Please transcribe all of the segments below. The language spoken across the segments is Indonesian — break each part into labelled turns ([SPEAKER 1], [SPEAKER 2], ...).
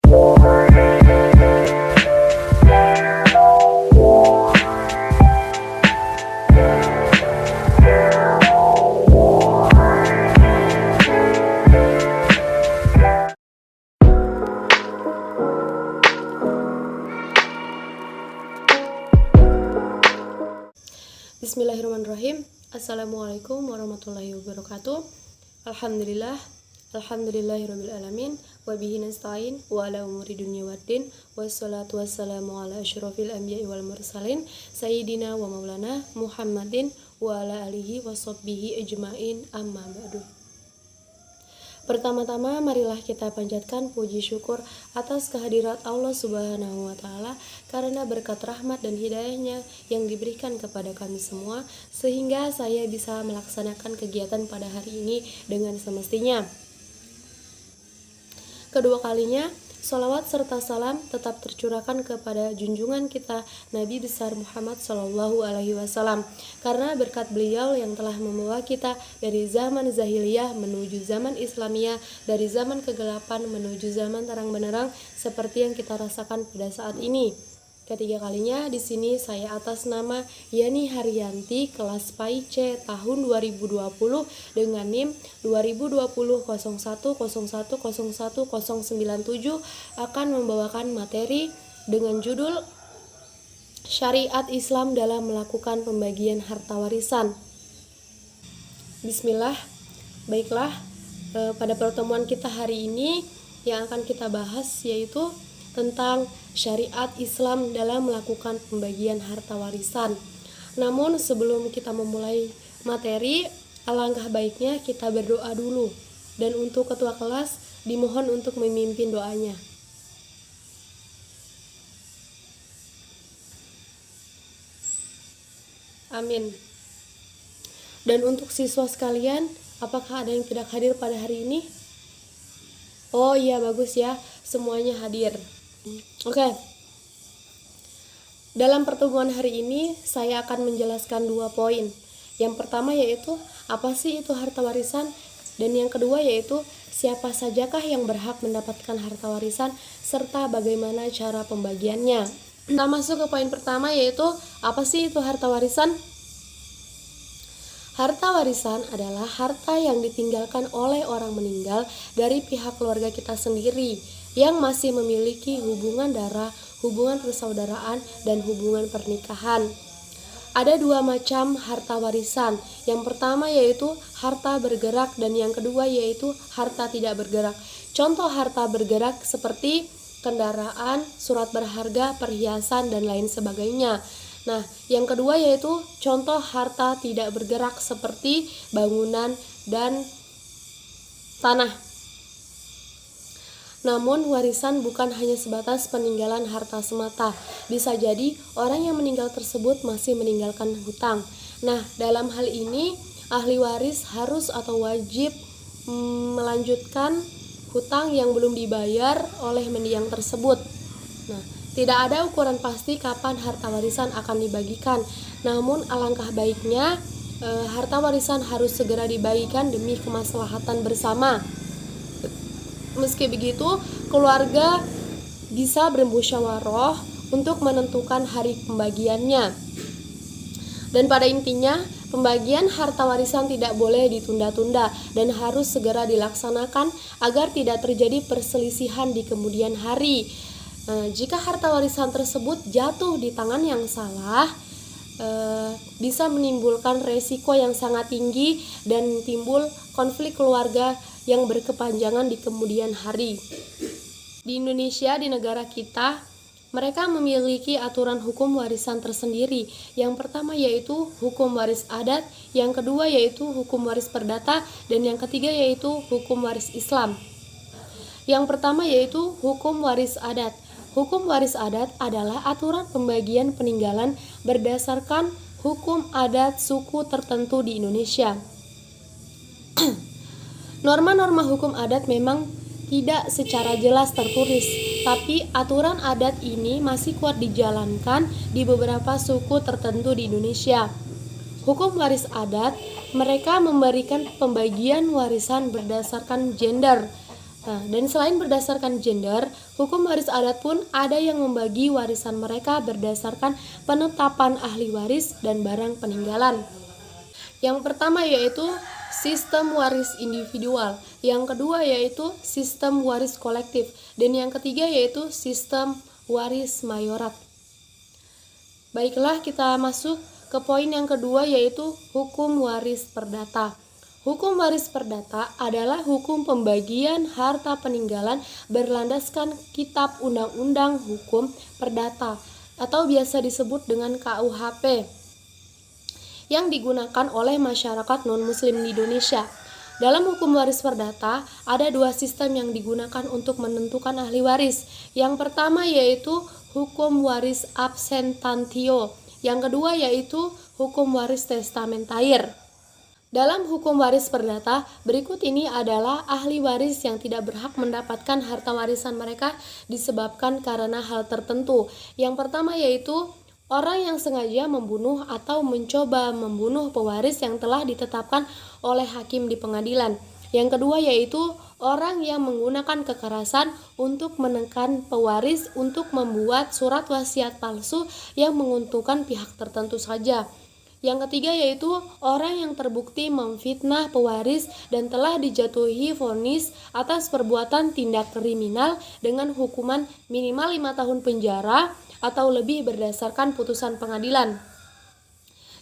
[SPEAKER 1] Bismillahirrahmanirrahim. Assalamualaikum warahmatullahi wabarakatuh. Alhamdulillahirabbil alamin wa bihi nasta'in wa ala umuri dunya waddin wassalatu wassalamu ala asyrofil anbiya'i wal mursalin sayyidina wa maulana Muhammadin wa ala alihi washabbihi ajmain, amma ba'du. Pertama-tama marilah kita panjatkan puji syukur atas kehadirat Allah Subhanahu wa Ta'ala karena berkat rahmat dan hidayahnya yang diberikan kepada kami semua sehingga saya bisa melaksanakan kegiatan pada hari ini dengan semestinya. Kedua kalinya, sholawat serta salam tetap tercurahkan kepada junjungan kita Nabi besar Muhammad SAW, karena berkat beliau yang telah membawa kita dari zaman zahiliyah menuju zaman Islamiyah, dari zaman kegelapan menuju zaman terang benderang seperti yang kita rasakan pada saat ini. Ketiga kalinya di sini saya atas nama Yani Haryanti kelas PAI C tahun 2020 dengan NIM 202001010197 akan membawakan materi dengan judul Syariat Islam dalam melakukan pembagian harta warisan. Bismillah. Baiklah, pada pertemuan kita hari ini yang akan kita bahas yaitu tentang syariat Islam dalam melakukan pembagian harta warisan. Namun sebelum kita memulai materi, alangkah baiknya kita berdoa dulu. Dan untuk ketua kelas dimohon untuk memimpin doanya. Amin. Dan untuk siswa sekalian, apakah ada yang tidak hadir pada hari ini? Oh iya, bagus ya, semuanya hadir. Oke. Dalam pertemuan hari ini saya akan menjelaskan 2 poin. Yang pertama yaitu apa sih itu harta warisan, dan yang kedua yaitu siapa sajakah yang berhak mendapatkan harta warisan serta bagaimana cara pembagiannya. Kita masuk ke poin pertama yaitu apa sih itu harta warisan? Harta warisan adalah harta yang ditinggalkan oleh orang meninggal dari pihak keluarga kita sendiri yang masih memiliki hubungan darah, hubungan persaudaraan, dan hubungan pernikahan. Ada 2 macam harta warisan. Yang pertama yaitu harta bergerak dan yang kedua yaitu harta tidak bergerak. Contoh harta bergerak seperti kendaraan, surat berharga, perhiasan, dan lain sebagainya. Nah, yang kedua yaitu contoh harta tidak bergerak seperti bangunan dan tanah. Namun warisan bukan hanya sebatas peninggalan harta semata. Bisa jadi orang yang meninggal tersebut masih meninggalkan hutang. Nah, dalam hal ini ahli waris harus atau wajib melanjutkan hutang yang belum dibayar oleh mendiang tersebut. Nah, tidak ada ukuran pasti kapan harta warisan akan dibagikan. Namun alangkah baiknya harta warisan harus segera dibagikan demi kemaslahatan bersama. Meski begitu, keluarga bisa bermusyawarah untuk menentukan hari pembagiannya. Dan pada intinya, pembagian harta warisan tidak boleh ditunda-tunda dan harus segera dilaksanakan agar tidak terjadi perselisihan di kemudian hari. Jika harta warisan tersebut jatuh di tangan yang salah, bisa menimbulkan resiko yang sangat tinggi dan timbul konflik keluarga yang berkepanjangan di kemudian hari. Di Indonesia, di negara kita, mereka memiliki aturan hukum warisan tersendiri. Yang pertama yaitu hukum waris adat, yang kedua yaitu hukum waris perdata, dan yang ketiga yaitu hukum waris Islam. Yang pertama yaitu hukum waris adat. Hukum waris adat adalah aturan pembagian peninggalan berdasarkan hukum adat suku tertentu di Indonesia. Norma-norma hukum adat memang tidak secara jelas tertulis, tapi aturan adat ini masih kuat dijalankan di beberapa suku tertentu di Indonesia. Hukum waris adat, mereka memberikan pembagian warisan berdasarkan gender. Nah, dan selain berdasarkan gender, hukum waris adat pun ada yang membagi warisan mereka berdasarkan penetapan ahli waris dan barang peninggalan. Yang pertama yaitu sistem waris individual, yang kedua yaitu sistem waris kolektif, dan yang ketiga yaitu sistem waris mayorat. Baiklah, kita masuk ke poin yang kedua yaitu hukum waris perdata. Hukum waris perdata adalah hukum pembagian harta peninggalan berlandaskan Kitab Undang-Undang Hukum Perdata atau biasa disebut dengan KUHP yang digunakan oleh masyarakat non-muslim di Indonesia. Dalam hukum waris perdata ada dua sistem yang digunakan untuk menentukan ahli waris. Yang pertama yaitu hukum waris absentantio, yang kedua yaitu hukum waris testamentair. Dalam hukum waris perdata, berikut ini adalah ahli waris yang tidak berhak mendapatkan harta warisan mereka disebabkan karena hal tertentu. Yang pertama yaitu orang yang sengaja membunuh atau mencoba membunuh pewaris yang telah ditetapkan oleh hakim di pengadilan. Yang kedua yaitu orang yang menggunakan kekerasan untuk menekan pewaris untuk membuat surat wasiat palsu yang menguntungkan pihak tertentu saja. Yang ketiga yaitu orang yang terbukti memfitnah pewaris dan telah dijatuhi vonis atas perbuatan tindak kriminal dengan hukuman minimal 5 tahun penjara atau lebih berdasarkan putusan pengadilan.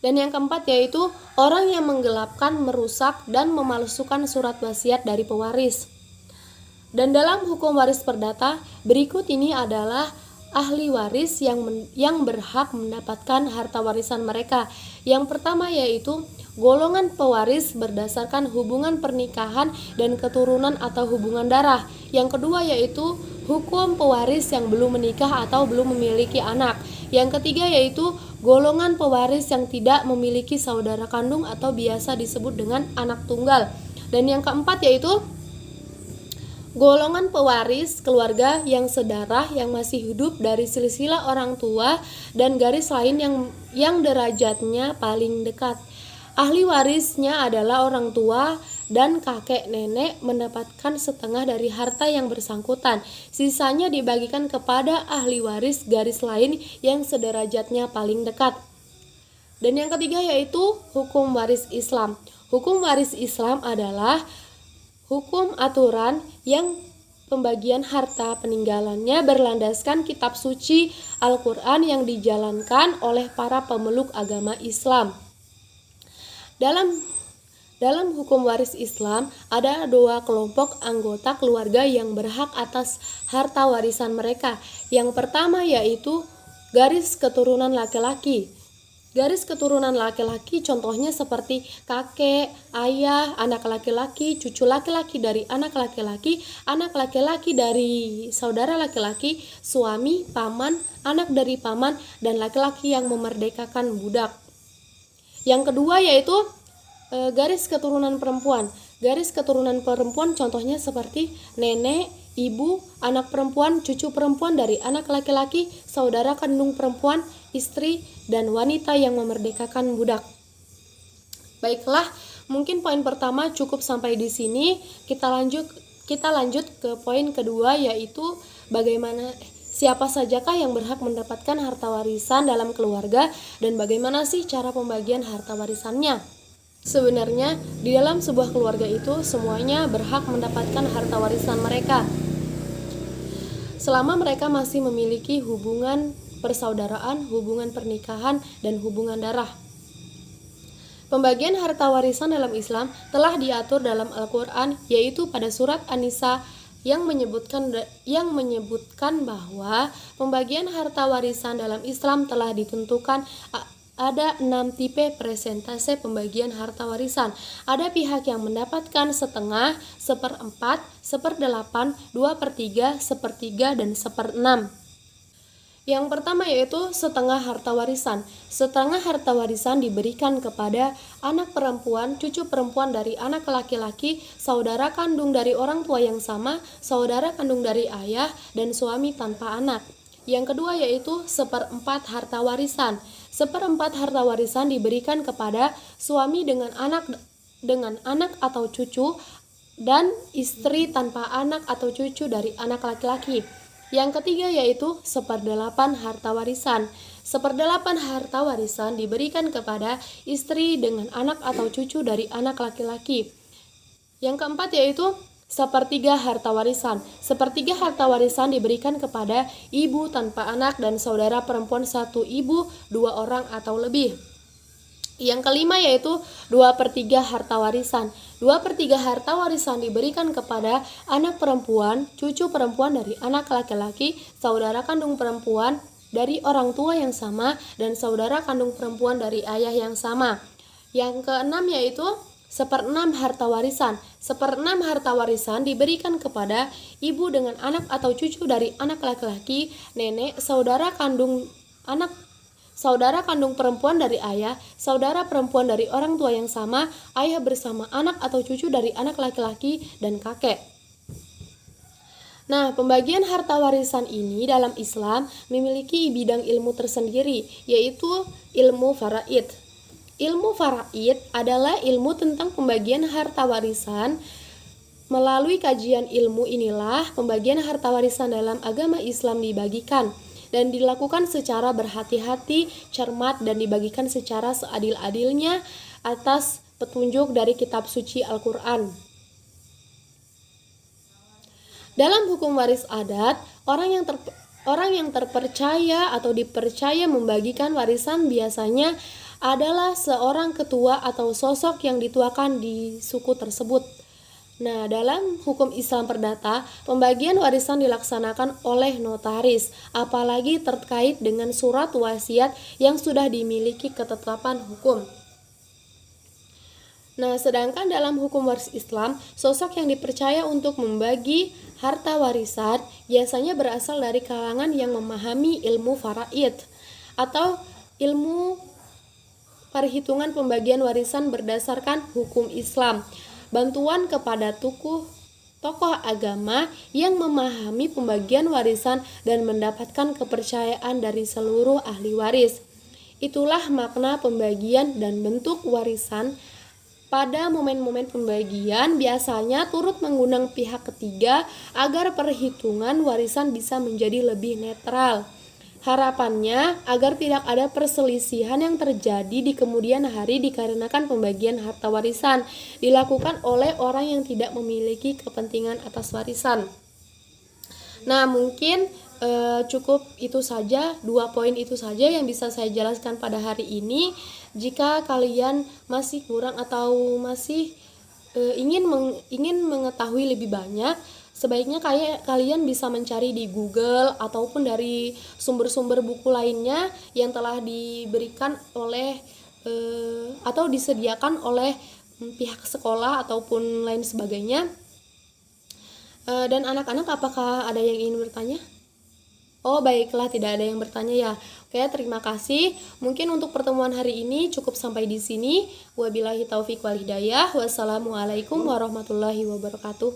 [SPEAKER 1] Dan yang keempat yaitu orang yang menggelapkan, merusak, dan memalsukan surat wasiat dari pewaris. Dan dalam hukum waris perdata, berikut ini adalah ahli waris yang berhak mendapatkan harta warisan mereka. Yang pertama yaitu golongan pewaris berdasarkan hubungan pernikahan dan keturunan atau hubungan darah. Yang kedua yaitu hukum pewaris yang belum menikah atau belum memiliki anak. Yang ketiga yaitu golongan pewaris yang tidak memiliki saudara kandung atau biasa disebut dengan anak tunggal. Dan yang keempat yaitu golongan pewaris keluarga yang sedarah yang masih hidup dari silsilah orang tua dan garis lain yang derajatnya paling dekat. Ahli warisnya adalah orang tua dan kakek nenek mendapatkan setengah dari harta yang bersangkutan. Sisanya dibagikan kepada ahli waris garis lain yang sederajatnya paling dekat. Dan yang ketiga yaitu hukum waris Islam. Hukum waris Islam adalah hukum aturan yang pembagian harta peninggalannya berlandaskan kitab suci Al-Quran yang dijalankan oleh para pemeluk agama Islam. Dalam hukum waris Islam ada dua kelompok anggota keluarga yang berhak atas harta warisan mereka. Yang pertama yaitu garis keturunan laki-laki. Garis keturunan laki-laki contohnya seperti kakek, ayah, anak laki-laki, cucu laki-laki dari anak laki-laki dari saudara laki-laki, suami, paman, anak dari paman, dan laki-laki yang memerdekakan budak. Yang kedua yaitu garis keturunan perempuan. Garis keturunan perempuan contohnya seperti nenek, ibu, anak perempuan, cucu perempuan dari anak laki-laki, saudara kandung perempuan, istri, dan wanita yang memerdekakan budak. Baiklah, mungkin poin pertama cukup sampai di sini. Kita lanjut ke poin kedua yaitu siapa sajakah yang berhak mendapatkan harta warisan dalam keluarga dan bagaimana sih cara pembagian harta warisannya. Sebenarnya di dalam sebuah keluarga itu semuanya berhak mendapatkan harta warisan mereka selama mereka masih memiliki hubungan persaudaraan, hubungan pernikahan, dan hubungan darah. Pembagian harta warisan dalam Islam telah diatur dalam Al-Quran, yaitu pada surat An-Nisa yang menyebutkan bahwa pembagian harta warisan dalam Islam telah ditentukan. Ada 6 tipe presentase pembagian harta warisan. Ada pihak yang mendapatkan setengah, 1/4, 1/8, 2/3, 1/3, dan 1/6. Yang pertama yaitu setengah harta warisan. Setengah harta warisan diberikan kepada anak perempuan, cucu perempuan dari anak laki-laki, saudara kandung dari orang tua yang sama, saudara kandung dari ayah, dan suami tanpa anak. Yang kedua yaitu 1/4 harta warisan. 1/4 harta warisan diberikan kepada suami dengan anak atau cucu dan istri tanpa anak atau cucu dari anak laki-laki. Yang ketiga yaitu 1/8 harta warisan. 1/8 harta warisan diberikan kepada istri dengan anak atau cucu dari anak laki-laki. Yang keempat yaitu 1/3 harta warisan. 1/3 harta warisan diberikan kepada ibu tanpa anak dan saudara perempuan satu ibu, 2 orang atau lebih. Yang kelima yaitu 2/3 harta warisan. 2/3 harta warisan diberikan kepada anak perempuan, cucu perempuan dari anak laki-laki, saudara kandung perempuan dari orang tua yang sama, dan saudara kandung perempuan dari ayah yang sama. Yang keenam yaitu 1/6 harta warisan. 1/6 harta warisan diberikan kepada ibu dengan anak atau cucu dari anak laki-laki, nenek, saudara kandung perempuan dari ayah, saudara perempuan dari orang tua yang sama, ayah bersama anak atau cucu dari anak laki-laki, dan kakek. Nah, pembagian harta warisan ini dalam Islam memiliki bidang ilmu tersendiri, yaitu ilmu faraid. Ilmu faraid adalah ilmu tentang pembagian harta warisan. Melalui kajian ilmu inilah pembagian harta warisan dalam agama Islam dibagikan dan dilakukan secara berhati-hati, cermat, dan dibagikan secara seadil-adilnya atas petunjuk dari kitab suci Al-Quran. Dalam hukum waris adat, orang yang terpercaya atau dipercaya membagikan warisan biasanya adalah seorang ketua atau sosok yang dituakan di suku tersebut. Nah, dalam hukum Islam perdata, pembagian warisan dilaksanakan oleh notaris, apalagi terkait dengan surat wasiat yang sudah dimiliki ketetapan hukum. Nah, sedangkan dalam hukum waris Islam, sosok yang dipercaya untuk membagi harta warisan biasanya berasal dari kalangan yang memahami ilmu faraid atau ilmu perhitungan pembagian warisan berdasarkan hukum Islam. Bantuan kepada tokoh agama yang memahami pembagian warisan dan mendapatkan kepercayaan dari seluruh ahli waris. Itulah makna pembagian dan bentuk warisan. Pada momen-momen pembagian biasanya turut mengundang pihak ketiga agar perhitungan warisan bisa menjadi lebih netral. Harapannya agar tidak ada perselisihan yang terjadi di kemudian hari dikarenakan pembagian harta warisan dilakukan oleh orang yang tidak memiliki kepentingan atas warisan. Nah, mungkin cukup itu saja, 2 poin itu saja yang bisa saya jelaskan pada hari ini. Jika kalian masih kurang atau masih ingin mengetahui lebih banyak, sebaiknya kalian bisa mencari di Google ataupun dari sumber-sumber buku lainnya yang telah diberikan oleh atau disediakan oleh pihak sekolah ataupun lain sebagainya. Dan anak-anak, apakah ada yang ingin bertanya? Oh, baiklah, tidak ada yang bertanya ya. Oke, terima kasih. Mungkin untuk pertemuan hari ini cukup sampai di sini. Wabillahi taufiq wal hidayah. Wassalamualaikum warahmatullahi wabarakatuh.